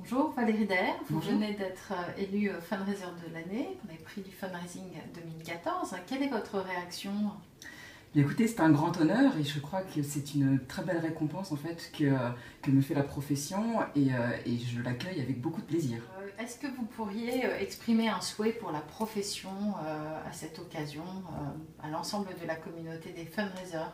Bonjour Valérie Daher, vous Bonjour. venez d'être élue fundraiser de l'année, vous avez pris du fundraising 2014. Quelle est votre réaction? Bien, écoutez, c'est un grand honneur et je crois que c'est une très belle récompense en fait que me fait la profession et je l'accueille avec beaucoup de plaisir. Est-ce que vous pourriez exprimer un souhait pour la profession à cette occasion, à l'ensemble de la communauté des fundraisers?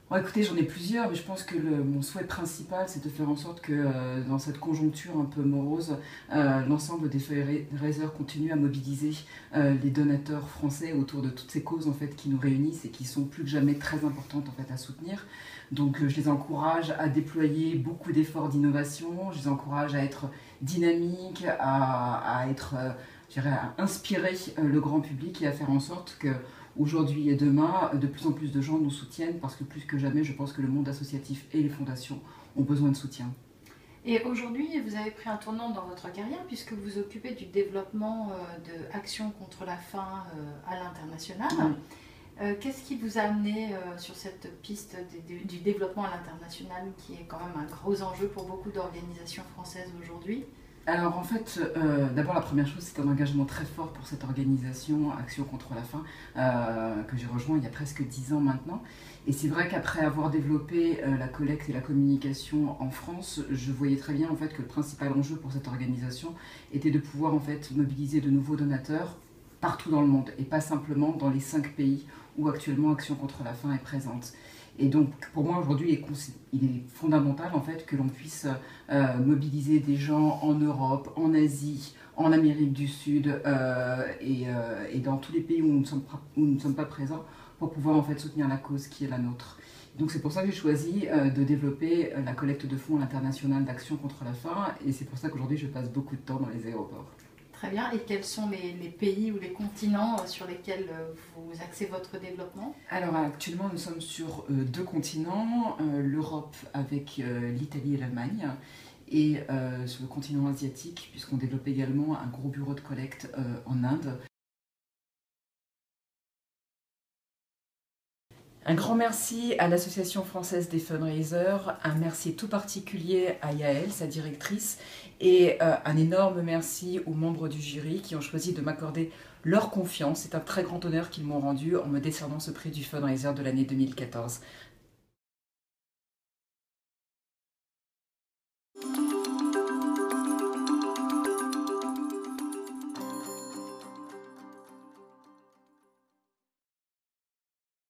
Bon, écoutez, j'en ai plusieurs, mais je pense que mon souhait principal, c'est de faire en sorte que dans cette conjoncture un peu morose, l'ensemble des fundraisers continuent à mobiliser les donateurs français autour de toutes ces causes en fait qui nous réunissent et qui sont plus que jamais très importantes en fait à soutenir. Donc je les encourage à déployer beaucoup d'efforts d'innovation, je les encourage à être dynamiques, à être, je dirais, à inspirer le grand public et à faire en sorte que aujourd'hui et demain, de plus en plus de gens nous soutiennent parce que plus que jamais, je pense que le monde associatif et les fondations ont besoin de soutien. Et aujourd'hui, vous avez pris un tournant dans votre carrière puisque vous vous occupez du développement de Action contre la faim à l'international. Oui. Qu'est-ce qui vous a amené sur cette piste du développement à l'international qui est quand même un gros enjeu pour beaucoup d'organisations françaises aujourd'hui? Alors en fait, d'abord la première chose, c'est un engagement très fort pour cette organisation Action contre la faim que j'ai rejoint il y a presque 10 ans maintenant. Et c'est vrai qu'après avoir développé la collecte et la communication en France, je voyais très bien en fait que le principal enjeu pour cette organisation était de pouvoir en fait mobiliser de nouveaux donateurs partout dans le monde et pas simplement dans les 5 pays où actuellement Action contre la faim est présente. Et donc pour moi aujourd'hui il est fondamental en fait que l'on puisse mobiliser des gens en Europe, en Asie, en Amérique du Sud et dans tous les pays où nous ne sommes pas présents pour pouvoir en fait soutenir la cause qui est la nôtre. Donc c'est pour ça que j'ai choisi de développer la collecte de fonds à l'international d'Action contre la faim et c'est pour ça qu'aujourd'hui je passe beaucoup de temps dans les aéroports. Très bien. Et quels sont les pays ou les continents sur lesquels vous axez votre développement? Alors actuellement nous sommes sur 2 continents, l'Europe avec l'Italie et l'Allemagne et sur le continent asiatique puisqu'on développe également un gros bureau de collecte en Inde. Un grand merci à l'Association française des fundraisers, un merci tout particulier à Yael, sa directrice, et un énorme merci aux membres du jury qui ont choisi de m'accorder leur confiance. C'est un très grand honneur qu'ils m'ont rendu en me décernant ce prix du fundraiser de l'année 2014.